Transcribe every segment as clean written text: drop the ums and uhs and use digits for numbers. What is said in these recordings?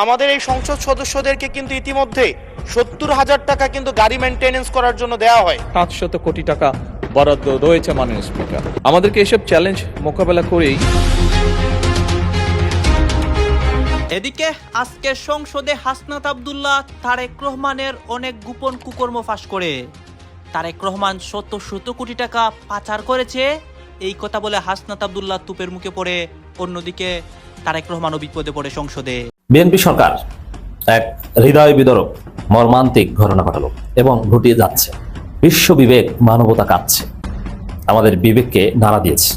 আমাদের এই সংসদ সদস্যদেরকে কিন্তু ইতিমধ্যে ৭০,০০০ টাকা কিন্তু গাড়ি মেইনটেনেন্স করার জন্য দেওয়া হয়। ৭০০ কোটি টাকা বরাদ্দ রয়েছে মাননীয় স্পিকার। আমাদেরকে এসব চ্যালেঞ্জ মোকাবেলা করেই এদিকে আজকে সংসদে হাসনাত আব্দুল্লাহ তারেক রহমানের অনেক গোপন কুকর্ম ফাঁস করে তারেক রহমান শত কোটি টাকা পাচার করেছে এই কথা বলে হাসনাত আব্দুল্লাহ তুপের মুখে পড়ে, অন্যদিকে তারেক রহমানও বিপদে পড়ে সংসদে। বিএনপি সরকার এক হৃদয় বিদারক মর্মান্তিক ঘটনা ঘটালো এবং ঘটিয়ে যাচ্ছে। বিশ্ব বিবেক মানবতা কাঁদছে, আমাদের বিবেককে নাড়া দিয়েছে।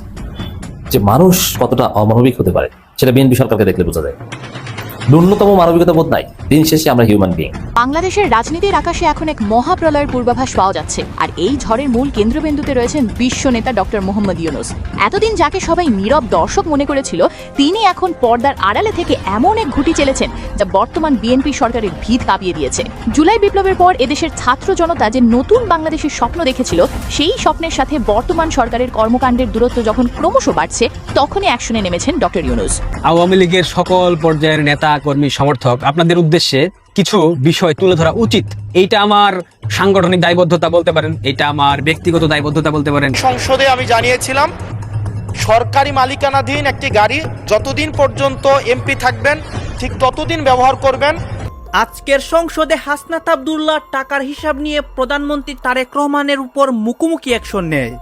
যে মানুষ কতটা অমানবিক হতে পারে সেটা বিএনপি সরকারকে দেখলে বোঝা যায়। ন্যূনতম মানবিকতা বোধ নাই। দিন শেষে আমরা হিউম্যান বিং। বাংলাদেশের রাজনীতির আকাশে এখন এক মহাপ্রলয়ের পূর্বাভাস পাওয়া যাচ্ছে, আর এই ঝড়ের মূল কেন্দ্রবিন্দুতে রয়েছেন বিশ্ব নেতা ডক্টর মোহাম্মদ ইউনূস। এতদিন যাকে সবাই নীরব দর্শক মনে করেছিল, তিনি এখন পর্দার আড়ালে থেকে এমন এক ঘুঁটি চেলেছেন যা বর্তমান বিএনপি সরকারের ভিত কাঁপিয়ে দিয়েছে। জুলাই বিপ্লবের পর এদেশের ছাত্র জনতা যে নতুন বাংলাদেশের স্বপ্ন দেখেছিল, সেই স্বপ্নের সাথে বর্তমান সরকারের কর্মকাণ্ডের দূরত্ব যখন ক্রমশ বাড়ছে, তখনই অ্যাকশনে নেমেছেন ডক্টর ইউনূস। আওয়ামী লীগের সকল পর্যায়ের নেতা কর্মী সমর্থক, আপনাদের উদ্দেশ্যে কিছু বিষয় তুলে ধরা উচিত। এইটা আমার সাংগঠনিক দায়বদ্ধতা বলতে পারেন, এটা আমার ব্যক্তিগত দায়বদ্ধতা বলতে পারেন। সংসদে আমি জানিয়েছিলাম, সরকারি মালিকানাধীন একটি গাড়ি যতদিন পর্যন্ত এমপি থাকবেন ঠিক ততদিন ব্যবহার করবেন। আজকের সংসদে হাসনাত আব্দুল্লাহ টাকার হিসাব নিয়ে প্রধানমন্ত্রী তারেক রহমানের উপর মুখোমুখি অ্যাকশন নেয়।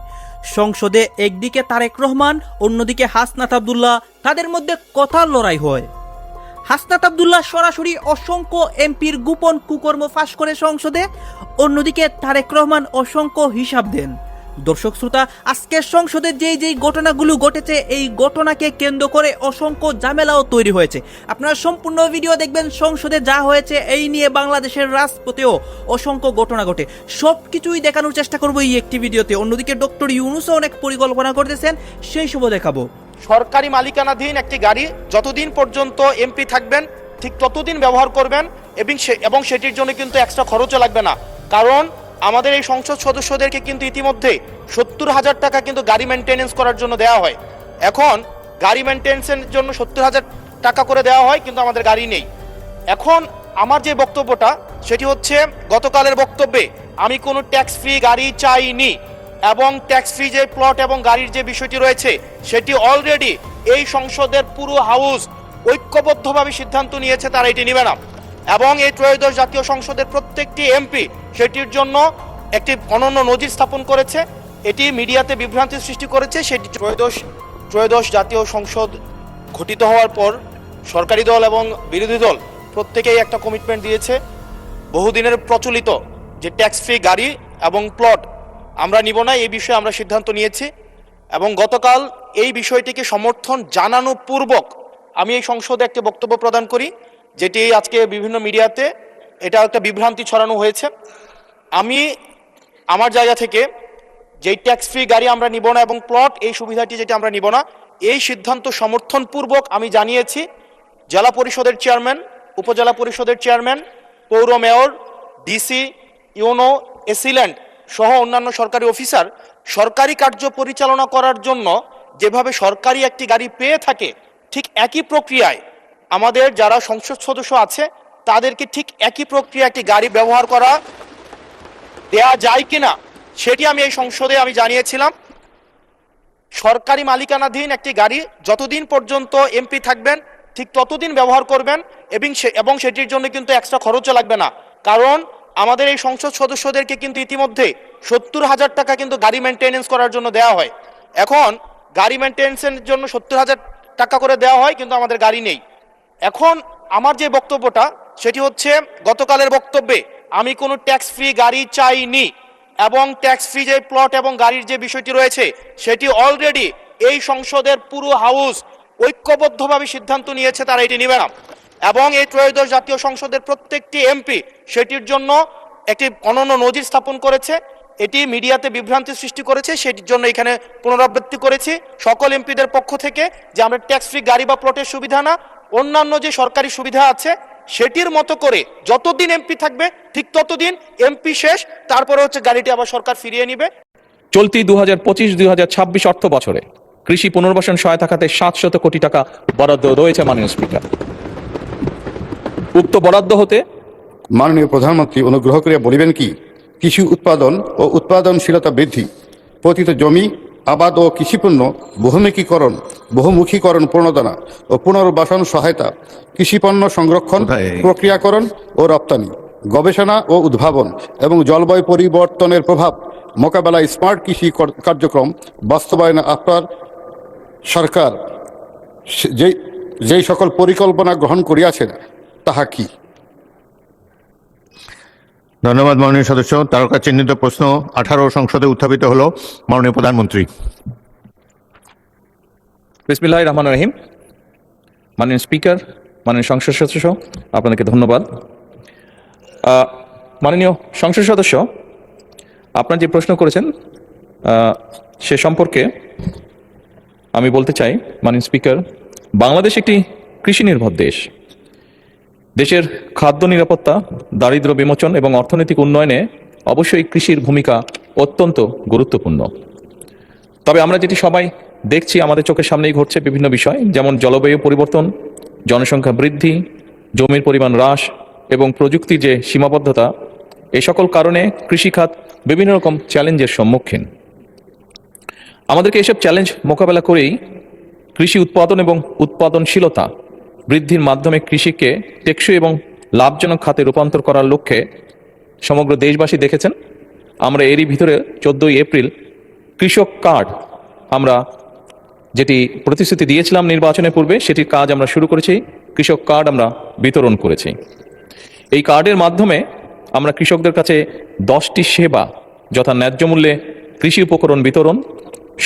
সংসদে একদিকে তারেক রহমান, অন্যদিকে হাসনাত আব্দুল্লাহ, তাদের মধ্যে কথার লড়াই হয়। হাসনাত আব্দুল্লাহ সরাসরি অসংখ্য এমপির গোপন কুকর্ম ফাঁস করে সংসদে, অন্যদিকে তারেক রহমান অসংখ্য হিসাব দেন। দর্শক শ্রোতা, আজকের সংসদে যেই ঘটনাগুলো ঘটেছে, এই ঘটনাকে কেন্দ্র করে অসংখ্য ঝামেলাও তৈরি হয়েছে। আপনারা সম্পূর্ণ ভিডিও দেখবেন। সংসদে যা হয়েছে এই নিয়ে বাংলাদেশের রাজপথেও অসংখ্য ঘটনা ঘটে, সবকিছুই দেখানোর চেষ্টা করবো এই একটি ভিডিওতে। অন্যদিকে ডক্টর ইউনূসও অনেক পরিকল্পনা করতেছেন, সেই সবও দেখাবো। সরকারি মালিকানাধীন একটি গাড়ি যতদিন পর্যন্ত এমপি থাকবেন ঠিক ততদিন ব্যবহার করবেন এবং সেটির জন্য কিন্তু এক্সট্রা খরচও লাগবে না। কারণ আমাদের এই সংসদ সদস্যদেরকে কিন্তু ইতিমধ্যে ৭০,০০০ টাকা কিন্তু গাড়ি মেইনটেনেন্স করার জন্য দেওয়া হয়। এখন গাড়ি মেইনটেনেন্সের জন্য ৭০,০০০ টাকা করে দেওয়া হয়, কিন্তু আমাদের গাড়ি নেই। এখন আমার যে বক্তব্যটা সেটি হচ্ছে, গতকালের বক্তব্যে আমি কোনো ট্যাক্স ফ্রি গাড়ি চাইনি, এবং ট্যাক্স ফ্রি যে প্লট এবং গাড়ির যে বিষয়টি রয়েছে সেটি অলরেডি এই সংসদের পুরো হাউস ঐক্যবদ্ধভাবে সিদ্ধান্ত নিয়েছে, তারা এটি নেবে না। এবং এই ত্রয়োদশ জাতীয় সংসদের প্রত্যেকটি এমপি সেটির জন্য একটি অনন্য নজির স্থাপন করেছে। এটি মিডিয়াতে বিভ্রান্তি সৃষ্টি করেছে। সেটি ত্রয়োদশ জাতীয় সংসদ গঠিত হওয়ার পর সরকারি দল এবং বিরোধী দল প্রত্যেকেই একটা কমিটমেন্ট দিয়েছে, বহুদিনের প্রচলিত যে ট্যাক্স ফ্রি গাড়ি এবং প্লট আমরা নিব না, এই বিষয়ে আমরা সিদ্ধান্ত নিয়েছি। এবং গতকাল এই বিষয়টিকে সমর্থন জানানো পূর্বক আমি এই সংসদে একটি বক্তব্য প্রদান করি, যেটি আজকে বিভিন্ন মিডিয়াতে এটা একটা বিভ্রান্তি ছড়ানো হয়েছে। আমি আমার জায়গা থেকে যেই ট্যাক্স ফ্রি গাড়ি আমরা নিব না এবং প্লট এই সুবিধাটি যেটি আমরা নিব না, এই সিদ্ধান্ত সমর্থনপূর্বক আমি জানিয়েছি জেলা পরিষদের চেয়ারম্যান, উপজেলা পরিষদের চেয়ারম্যান, পৌর মেয়র, ডিসি, ইউনো, এসিল্যান্ড সহ অন্যান্য সরকারি অফিসার সরকারি কার্য পরিচালনা করার জন্য যেভাবে সরকারি একটি গাড়ি পেয়ে থাকে, ঠিক একই প্রক্রিয়ায় আমাদের যারা সংসদ সদস্য আছে তাদেরকে ঠিক একই প্রক্রিয়া একটি গাড়ি ব্যবহার করা দেয়া যায় কিনা সেটি আমি এই সংসদে আমি জানিয়েছিলাম। সরকারি মালিকানাধীন একটি গাড়ি যতদিন পর্যন্ত এমপি থাকবেন ঠিক ততদিন ব্যবহার করবেন এবং সেটির জন্য কিন্তু এক্সট্রা খরচও লাগবে না। কারণ আমাদের এই সংসদ সদস্যদেরকে কিন্তু ইতিমধ্যে ৭০,০০০ টাকা কিন্তু গাড়ি মেইনটেনেন্স করার জন্য দেওয়া হয়। এখন গাড়ি মেইনটেনেন্সের জন্য ৭০,০০০ টাকা করে দেওয়া হয়, কিন্তু আমাদের গাড়ি নেই। এখন আমার যে বক্তব্যটা সেটি হচ্ছে, গতকালের বক্তব্যে আমি কোনো ট্যাক্স ফ্রি গাড়ি চাইনি, এবং ট্যাক্স ফ্রি যে প্লট এবং গাড়ির যে বিষয়টি রয়েছে সেটি অলরেডি এই সংসদের পুরো হাউস ঐক্যবদ্ধভাবে সিদ্ধান্ত নিয়েছে, তারা এটি নেবে না। এবং এই ত্রয়োদশ জাতীয় সংসদের প্রত্যেকটি এমপি সেটির জন্য একটি অনন্য নজির স্থাপন করেছে। এটি মিডিয়াতে বিভ্রান্তি সৃষ্টি করেছে, সেটির জন্য এখানে পুনরাবৃত্তি করেছি সকল এমপিদের পক্ষ থেকে যে আমরা ট্যাক্স ফ্রি গাড়ি বা প্লটের সুবিধা না, অন্যান্য যে সরকারি সুবিধা আছে সেটির মতো করে যতদিন এমপি থাকবে ঠিক ততদিন এমপি শেষ, তারপরে হচ্ছে গাড়িটি আবার সরকার ফিরিয়ে নিবে। চলতি 2025-2026 অর্থ বছরে কৃষি পুনর্বাসন সহায়তা খাতে ৭০০ কোটি টাকা বরাদ্দ রয়েছে মাননীয় স্পিকার। উক্ত বরাদ্দ হতে মাননীয় প্রধানমন্ত্রী অনুগ্রহ করে বলিবেন কি, কৃষি উৎপাদন ও উৎপাদনশীলতা বৃদ্ধি, পতিত জমি, আবাদ ও কৃষিপণ্য বহুমুখীকরণ প্রণোদনা ও পুনর্বাসন সহায়তা, কৃষিপণ্য সংরক্ষণ, প্রক্রিয়াকরণ ও রপ্তানি, গবেষণা ও উদ্ভাবন এবং জলবায়ু পরিবর্তনের প্রভাব মোকাবেলায় স্মার্ট কৃষি কার্যক্রম বাস্তবায়নে আপনার সরকার যেই সকল পরিকল্পনা গ্রহণ করিয়াছেন তাহা কি? ধন্যবাদ মাননীয় সদস্য। তারকা চিহ্নিত প্রশ্ন 18 সংসদে উত্থাপিত হলো। মাননীয় প্রধানমন্ত্রী। বিসমিল্লাহির রহমানির রহিম। মাননীয় স্পিকার, মাননীয় সংসদ সদস্য, আপনাদেরকে ধন্যবাদ। মাননীয় সংসদ সদস্য, আপনার যে প্রশ্ন করেছেন সে সম্পর্কে আমি বলতে চাই, মাননীয় স্পিকার, বাংলাদেশ একটি কৃষি নির্ভর দেশ। দেশের খাদ্য নিরাপত্তা, দারিদ্র্য বিমোচন এবং অর্থনৈতিক উন্নয়নে অবশ্যই কৃষির ভূমিকা অত্যন্ত গুরুত্বপূর্ণ। তবে আমরা যেটি সবাই দেখছি, আমাদের চোখের সামনেই ঘটছে বিভিন্ন বিষয়, যেমন জলবায়ু পরিবর্তন, জনসংখ্যা বৃদ্ধি, জমির পরিমাণ হ্রাস এবং প্রযুক্তির যে সীমাবদ্ধতা, এই সকল কারণে কৃষিখাত বিভিন্ন রকম চ্যালেঞ্জের সম্মুখীন। আমাদেরকে এসব চ্যালেঞ্জ মোকাবেলা করেই কৃষি উৎপাদন এবং উৎপাদনশীলতা বৃদ্ধির মাধ্যমে কৃষিকে টেকসই এবং লাভজনক খাতে রূপান্তর করার লক্ষ্যে সমগ্র দেশবাসী দেখেছেন আমরা এরই ভিতরে 14 এপ্রিল কৃষক কার্ড, আমরা যেটি প্রতিশ্রুতি দিয়েছিলাম নির্বাচনের পূর্বে, সেটির কাজ আমরা শুরু করেছি। কৃষক কার্ড আমরা বিতরণ করেছি। এই কার্ডের মাধ্যমে আমরা কৃষকদের কাছে 10টি সেবা, যথা ন্যায্য মূল্যে কৃষি উপকরণ বিতরণ,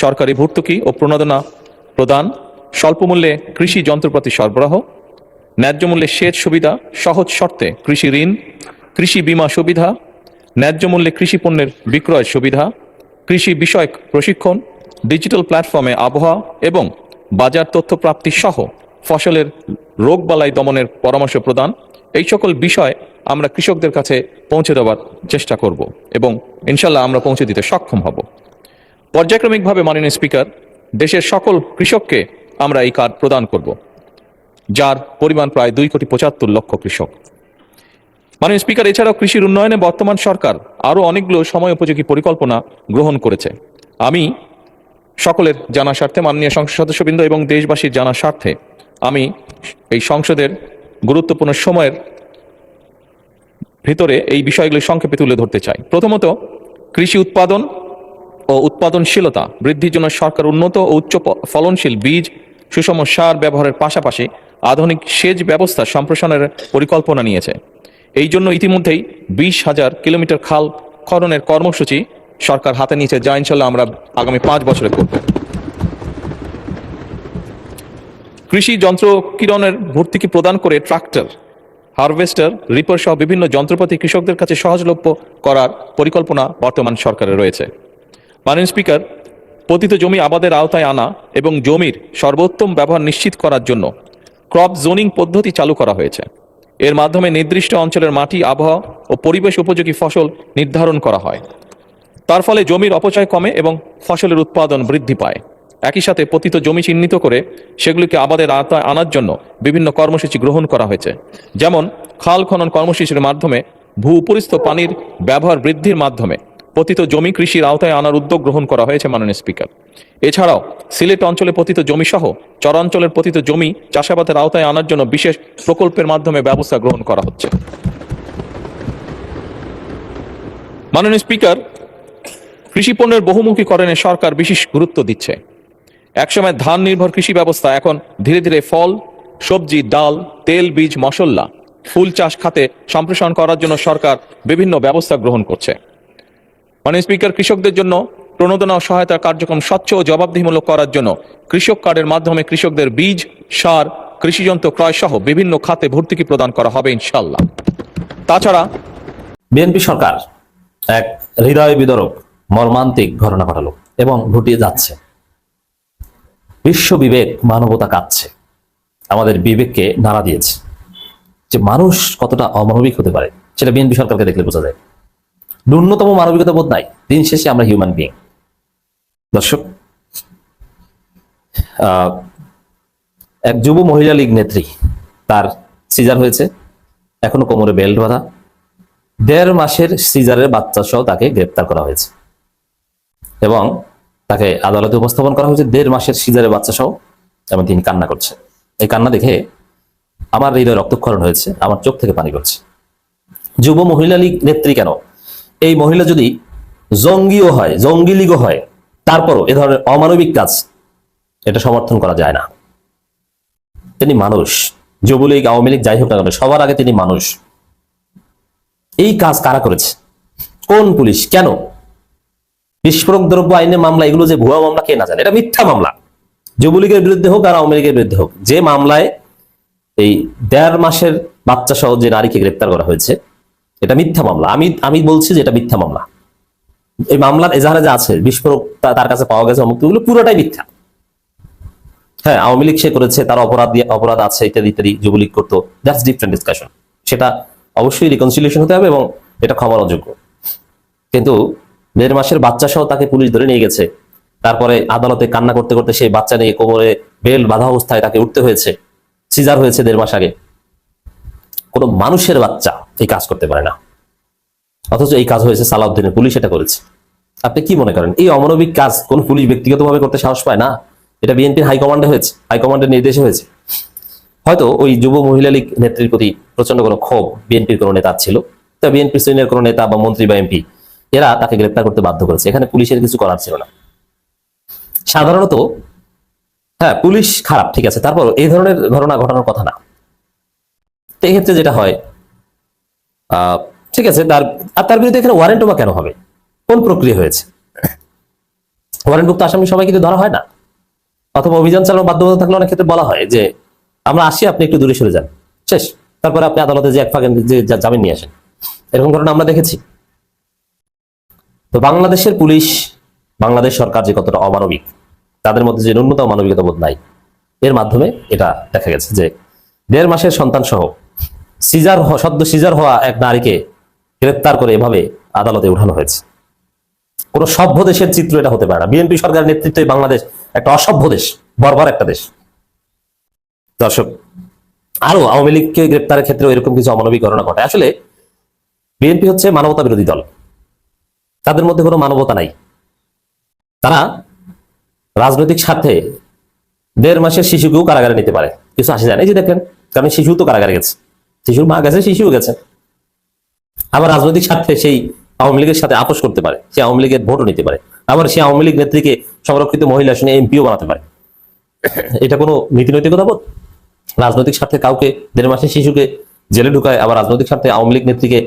সরকারি ভর্তুকি ও প্রণোদনা প্রদান, স্বল্প মূল্যে কৃষি যন্ত্রপাতি সরবরাহ, ন্যায্য মূল্যে সেচ সুবিধা, সহজ শর্তে কৃষি ঋণ, কৃষি বীমা সুবিধা, ন্যায্য মূল্যে কৃষি পণ্যের বিক্রয় সুবিধা, কৃষি বিষয়ক প্রশিক্ষণ, ডিজিটাল প্ল্যাটফর্মে আবহাওয়া এবং বাজার তথ্য প্রাপ্তি সহ ফসলের রোগবালাই দমনের পরামর্শ প্রদান, এই সকল বিষয় আমরা কৃষকদের কাছে পৌঁছে দেওয়ার চেষ্টা করব এবং ইনশাল্লাহ আমরা পৌঁছে দিতে সক্ষম হব। পর্যায়ক্রমিকভাবে মাননীয় স্পিকার, দেশের সকল কৃষককে আমরা এই কার্ড প্রদান করব, যার পরিমাণ প্রায় 2,75,00,000 কৃষক। মাননীয় স্পিকার, এছাড়াও কৃষির উন্নয়নে বর্তমান সরকার আরও অনেকগুলো সময় উপযোগী পরিকল্পনা গ্রহণ করেছে। আমি সকলের জানার স্বার্থে, মাননীয় সংসদ সদস্যবৃন্দ এবং দেশবাসীর জানার স্বার্থে আমি এই সংসদের গুরুত্বপূর্ণ সময়ের ভিতরে এই বিষয়গুলি সংক্ষেপে তুলে ধরতে চাই। প্রথমত, কৃষি উৎপাদন ও উৎপাদনশীলতা বৃদ্ধির জন্য সরকার উন্নত ও উচ্চ ফলনশীল বীজ, সুষম সার ব্যবহারের পাশাপাশি আধুনিক সেচ ব্যবস্থা সম্প্রসারণের পরিকল্পনা নিয়েছে। এই জন্য ইতিমধ্যেই 20,000 কিলোমিটার খাল খননের কর্মসূচি সরকার হাতে নিয়েছে, যা ইনশাল্লাহ আমরা আগামী 5 বছরে করব। কৃষি যন্ত্র কিরণের ভর্তুকি প্রদান করে ট্রাক্টর, হারভেস্টার, রিপার সহ বিভিন্ন যন্ত্রপাতি কৃষকদের কাছে সহজলভ্য করার পরিকল্পনা বর্তমান সরকারের রয়েছে। মাননীয় স্পিকার, পতিত জমি আবাদের আওতায় আনা এবং জমির সর্বোত্তম ব্যবহার নিশ্চিত করার জন্য ক্রপ জোনিং পদ্ধতি চালু করা হয়েছে। এর মাধ্যমে নির্দিষ্ট অঞ্চলের মাটি, আবহাওয়া ও পরিবেশ উপযোগী ফসল নির্ধারণ করা হয়। তার ফলে জমির অপচয় কমে এবং ফসলের উৎপাদন বৃদ্ধি পায়। একই সাথে পতিত জমি চিহ্নিত করে সেগুলিকে আবাদের আওতায় আনার জন্য বিভিন্ন কর্মসূচি গ্রহণ করা হয়েছে, যেমন খাল খনন কর্মসূচির মাধ্যমে ভূ উপরিস্থ পানির ব্যবহার বৃদ্ধির মাধ্যমে পতিত জমি কৃষির আওতায় আনার উদ্যোগ গ্রহণ করা হয়েছে। মাননীয় স্পিকার, এছাড়াও সিলেট অঞ্চলে পতিত জমি সহ চরাঞ্চলের পতিত জমি চাষাবাদের আওতায় আনার জন্য বিশেষ প্রকল্পের মাধ্যমে ব্যবস্থা গ্রহণ করা হচ্ছে। মাননীয় স্পিকার, কৃষি পণ্যের বহুমুখীকরণে সরকার বিশেষ গুরুত্ব দিচ্ছে। একসময় ধান নির্ভর কৃষি ব্যবস্থা এখন ধীরে ধীরে ফল, সবজি, ডাল, তেল, বীজ, মশলা, ফুল চাষ খাতে সম্প্রসারণ করার জন্য সরকার বিভিন্ন ব্যবস্থা গ্রহণ করছে। মাননীয় স্পিকার, কৃষকদের জন্য প্রণোদনা ও সহায়তা কার্যক্রম স্বচ্ছ ও জবাবদিহিমূলক করার জন্য কৃষক কার্ডের মাধ্যমে কৃষকদের বীজ, সার, কৃষিযন্ত্র ক্রয় সহ বিভিন্ন খাতে ভর্তুকি প্রদান করা হবে ইনশাল্লাহ। তাছাড়া বিএনপি সরকার এক হৃদয় বিদরক মর্মান্তিক ঘটনা ঘটালো এবং ঘটিয়ে যাচ্ছে। বিশ্ব বিবেক, মানবতা কাঁদছে, আমাদের বিবেককে নাড়া দিয়েছে। যে মানুষ কতটা অমানবিক হতে পারে সেটা বিএনপি সরকারকে দেখলে বোঝা যায়। ন্যূনতম মানবিকতা বোধ নাই। দিন শেষে আমরা হিউম্যান বিইং। দর্শক, এক যুব মহিলা লীগ নেত্রী, তার সিজার হয়েছে এখনো কোমরে বেল্ট বাঁধা। 1.5 মাসের সিজারের বাচ্চা সহ তাকে গ্রেপ্তার করা হয়েছে এবং তাকে আদালতে উপস্থাপন করা হয়েছে 1.5 মাসের সিজারের বাচ্চা সহ, এবং তিনি কান্না করছে। এই কান্না দেখে আমার হৃদয় রক্তক্ষরণ হয়েছে, আমার চোখ থেকে পানি পড়ছে। যুব মহিলা লীগ নেত্রী কেন? এই মহিলা যদি জঙ্গিও হয়, জঙ্গি লীগও হয়, তারপরও এ ধরনের অমানবিক কাজ এটা সমর্থন করা যায় না। তিনি মানুষ, যুবলীগ আওয়ামী লীগ যাই হোক না কেন, সবার আগে তিনি মানুষ। এই কাজ কারা করেছে? কোন পুলিশ? কেন? বিস্ফোরক দ্রব্য আইনের মামলা, এগুলো যে ভুয়া মামলা কে না জানে, এটা মিথ্যা মামলা। যুবলীগের বিরুদ্ধে হোক আর আওয়ামী লীগের বিরুদ্ধে হোক, যে মামলায় এই 1.5 মাসের বাচ্চা সহ যে নারীকে গ্রেপ্তার করা হয়েছে, এটা মিথ্যা মামলা। আমি বলছি যে এটা মিথ্যা মামলা। এই মামলার এজাহারে যা আছে, বিস্ফোরক তার কাছে পাওয়া গেছে, অমুকগুলো পুরোটাই মিথ্যা। হ্যাঁ, আওয়ামী লীগ সে করেছে, তার অপরাধ আছে, ইত্যাদি ইত্যাদি, যুবলীগ করতো, দ্যাটস ডিফারেন্ট ডিসকাশন। সেটা অবশ্যই রিকনসিলিয়েশন হতে হবে এবং এটা ক্ষমার অযোগ্য। কিন্তু 1.5 মাসের বাচ্চা সহ তাকে পুলিশ ধরে নিয়ে গেছে, তারপরে আদালতে কান্না করতে করতে সেই বাচ্চা নিয়ে কোমরে বেল্ট বাঁধা অবস্থায় তাকে উঠতে হয়েছে, সিজার হয়েছে 1.5 মাস আগে। কোনো মানুষের বাচ্চা এই কাজ করতে পারে না, অথচ এই কাজ হয়েছে সালাউদ্দিনের, পুলিশ এটা করেছে। আপনি কি মনে করেন এই অমানবিক কাজ কোন পুলিশ ব্যক্তিগতভাবে করতে সাহস পায় না? এটা বিএনপির হাইকমান্ডে হয়েছে, হাইকমান্ডের নির্দেশে হয়েছে। হয়তো ওই যুব মহিলা লীগ নেত্রীর প্রতি প্রচন্ড কোনো ক্ষোভ বিএনপির কোনো নেতা ছিল, তা বিএনপি সিনিয়র কোনো নেতা বা মন্ত্রী বা এমপি এরা তাকে গ্রেপ্তার করতে বাধ্য করেছে। এখানে পুলিশের কিছু করার ছিল না। সাধারণত হ্যাঁ, পুলিশ খারাপ, ঠিক আছে, তারপর এই ধরনের ঘটনা ঘটানোর কথা না। এই ক্ষেত্রে যেটা হয়, ঠিক আছে, তার বিরুদ্ধে এখানে ওয়ারেন্টও বা কেন হবে? কোন প্রক্রিয়া হয়েছে? ওয়ারেন্টভুক্ত আসামি সবাই কিন্তু ধরা হয় না, অথবা অভিযান চালানোর বাধ্যবাধকতা থাকলে অনেক ক্ষেত্রে বলা হয় যে আমরা আসি, আপনি একটু দূরে সরে যান, শেষ। তারপরে আপনি আদালতে যে এক ফাঁকে যে জামিন নিয়ে আসেন। এরকম ঘটনা আমরা দেখেছি। তো বাংলাদেশের পুলিশ, বাংলাদেশ সরকার যে কতটা অমানবিক, তাদের মধ্যে যে ন্যূনতম মানবিকতা বোধ নাই, এর মাধ্যমে এটা দেখা গেছে যে 1.5 মাসের সন্তান সহ সদ্য সিজার হওয়া এক নারীকে গ্রেপ্তার করে এভাবে আদালতে উঠানো হয়েছে। কোন সভ্য দেশের চিত্র এটা হতে পারে না। বিএনপি সরকারের নেতৃত্বে বাংলাদেশ একটা অসভ্য দেশ, বর্বর একটা দেশ। দর্শক, আরো আওয়ামী লীগকে গ্রেপ্তারের ক্ষেত্রে এরকম কিছু অমানবিক ঘটনা ঘটে। আসলে বিএনপি হচ্ছে মানবতা বিরোধী দল, তাদের মধ্যে কোনো মানবতা নাই। তারা রাজনৈতিক স্বার্থে 1.5 মাসের শিশুকেও কারাগারে নিতে পারে, কিছু আসে যায় না। এই যে দেখেন, কারণ শিশু তো কারাগারে গেছে, শিশুর মা গেছে, শিশুও গেছে। আবার রাজনৈতিক স্বার্থে সেই আওয়ামী লীগের সাথে আপোষ করতে পারে, সে আওয়ামী লীগের ভোটও নিতে পারে, আবার সে আওয়ামী লীগ নেত্রীকে সংরক্ষিত মহিলা শুনে এমপিও বানাতে পারে। এটা কোনো নীতিনৈতিকতা বোধ? রাজনৈতিক স্বার্থে কাউকে 1.5 মাসের শিশুকে জেলে ঢুকায়, আবার রাজনৈতিক স্বার্থে আওয়ামী লীগ নেত্রীকে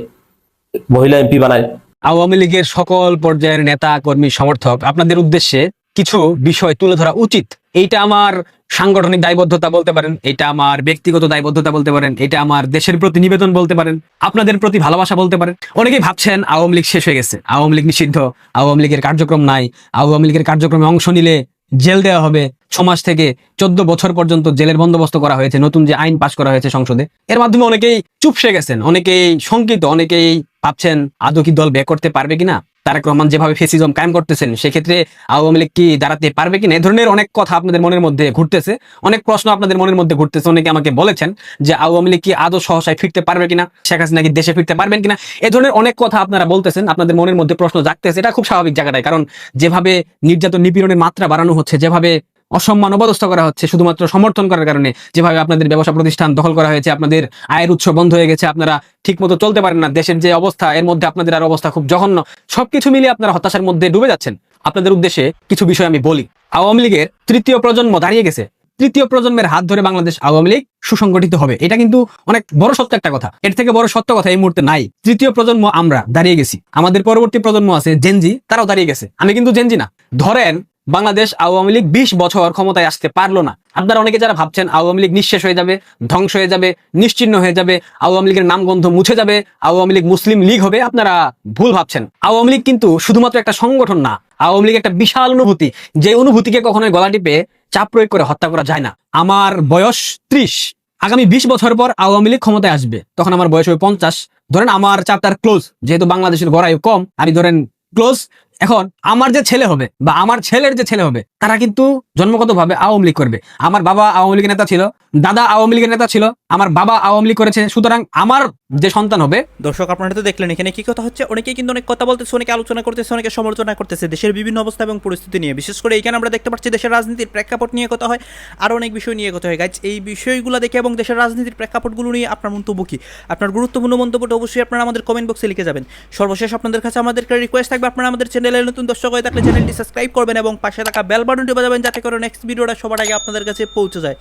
মহিলা এমপি বানায়। আওয়ামী লীগের সকল পর্যায়ের নেতা কর্মী সমর্থক, আপনাদের উদ্দেশ্যে কিছু বিষয় তুলে ধরা উচিত। এইটা আমার সাংগঠনিক দায়বদ্ধতা বলতে পারেন, এটা আমার ব্যক্তিগত দায়বদ্ধতা বলতে পারেন, এটা আমার দেশের প্রতি নিবেদন বলতে পারেন, আপনাদের প্রতি ভালোবাসা বলতে পারেন। অনেকেই ভাবছেন আওয়ামী লীগ শেষ হয়ে গেছে, আওয়ামী লীগ নিষিদ্ধ, আওয়ামী লীগের কার্যক্রম নাই, আওয়ামী লীগের কার্যক্রমে অংশ নিলে জেল দেওয়া হবে, 6 মাস থেকে 14 বছর পর্যন্ত জেলের বন্দোবস্ত করা হয়েছে, নতুন যে আইন পাশ করা হয়েছে সংসদে। এর মাধ্যমে অনেকেই চুপসে গেছেন, অনেকেই শঙ্কিত, অনেকেই ভাবছেন আদৌ কি দল ব্যাক করতে পারবে কিনা, তারেক রহমান যেভাবে ফেসিজম কায়েম করতেছেন সেক্ষেত্রে আওয়ামী লীগ কি দাঁড়াতে পারবে কিনা। এ ধরনের অনেক কথা আপনাদের মনের মধ্যে ঘুরতেছে, অনেক প্রশ্ন আপনাদের মনের মধ্যে ঘুরতেছে। অনেকে আমাকে বলেছেন যে আওয়ামী লীগ কি আদৌ সহসায় ফিরতে পারবে কিনা, শেখ হাসিনা কি দেশে ফিরতে পারবেন কিনা। এ ধরনের অনেক কথা আপনারা বলতেছেন, আপনাদের মনের মধ্যে প্রশ্ন জাগতেছে। এটা খুব স্বাভাবিক জায়গাটায়, কারণ যেভাবে নির্যাতন নিপীড়নের মাত্রা বাড়ানো হচ্ছে, যেভাবে অসম্মান অবদস্থ করা হচ্ছে শুধুমাত্র সমর্থন করার কারণে, যেভাবে আপনাদের ব্যবসা প্রতিষ্ঠান দখল করা হয়েছে, আপনাদের আয়ের উৎস বন্ধ হয়ে গেছে, আপনারা ঠিক মতো চলতে পারেন না, দেশের যে অবস্থা এর মধ্যে আপনাদের আর অবস্থা খুব জঘন্য, সবকিছু মিলিয়ে আপনারা হতাশার মধ্যে ডুবে যাচ্ছেন। আপনাদের উদ্দেশ্যে কিছু বিষয় আমি বলি। আওয়ামী লীগের 3য় প্রজন্ম দাঁড়িয়ে গেছে, 3য় প্রজন্মের হাত ধরে বাংলাদেশ আওয়ামী লীগ সুসংগঠিত হবে। এটা কিন্তু অনেক বড় সত্য একটা কথা, এর থেকে বড় সত্য কথা এই মুহূর্তে নাই। 3য় প্রজন্ম আমরা দাঁড়িয়ে গেছি, আমাদের পরবর্তী প্রজন্ম আছে জেনজি, তারাও দাঁড়িয়ে গেছে। আমি কিন্তু জেনজি না। ধরেন বাংলাদেশ আওয়ামী লীগ 20 বছর ক্ষমতায় আসতে পারলো না। আপনারা অনেকে যারা ভাবছেন আওয়ামী লীগ নিঃশেষ হয়ে যাবে, ধ্বংস হয়ে যাবে, নিশ্চিহ্ন হয়ে যাবে, আওয়ামী লীগের নামগন্ধ মুছে যাবে, আওয়ামী লীগ মুসলিম লীগ হবে, আপনারা ভুল ভাবছেন। আওয়ামী লীগ কিন্তু শুধুমাত্র একটা সংগঠন না, আওয়ামী লীগ একটা বিশাল অনুভূতি, যে অনুভূতিকে কখনোই গলা টিপে চাপ প্রয়োগ করে হত্যা করা যায় না। আমার বয়স 30, আগামী 20 বছর পর আওয়ামী লীগ ক্ষমতায় আসবে, তখন আমার বয়স হবে 50। ধরেন আমার চ্যাপ্টার ক্লোজ, যেহেতু বাংলাদেশের গড়ায়ু কম, আমি ধরেন ক্লোজ এখন আমার যে ছেলে হবে বা আমার ছেলের যে ছেলে হবে তারা কিন্তু জন্মগতভাবে আওয়ামী লীগ করবে। আমার বাবা আওয়ামী লীগের নেতা ছিল, দাদা আওয়ামী লীগের নেতা ছিল, আমার বাবা আওয়ামী লীগ করেছে, সুতরাং আমার যে সন্তান হবে। দর্শক আপনারা তো দেখলেন এখানে কি কথা হচ্ছে, অনেকেই কিন্তু অনেক কথা বলতেছে, অনেকে আলোচনা করতেছে, অনেকে সমালোচনা করতেছে দেশের বিভিন্ন অবস্থা এবং পরিস্থিতি নিয়ে। বিশেষ করে এখানে আমরা দেখতে পাচ্ছি দেশের রাজনীতির প্রেক্ষাপট নিয়ে কথা হয়, আর অনেক বিষয় নিয়ে কথা হয়। গাইজ এই বিষয়গুলো দেখে এবং দেশের রাজনীতির প্রেক্ষাপটগুলো নিয়ে আপনার মন্তব্য কি? আপনার গুরুত্বপূর্ণ মন্তব্যটা অবশ্যই আপনারা আমাদের কমেন্ট বক্সে লিখে যাবেন। সর্বশেষ আপনাদের কাছে আমাদের একটা রিকোয়েস্ট থাকবে, আপনারা আমাদের চ্যানেলে নতুন দর্শক হয়ে থাকলে চ্যানেলটি সাবস্ক্রাইব করবেন এবং পাশে থাকা বেল বাটনটি বাজাবেন যাতে করে নেক্সট ভিডিওটা সবার আগে আপনাদের কাছে পৌঁছে যায়।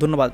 ধন্যবাদ।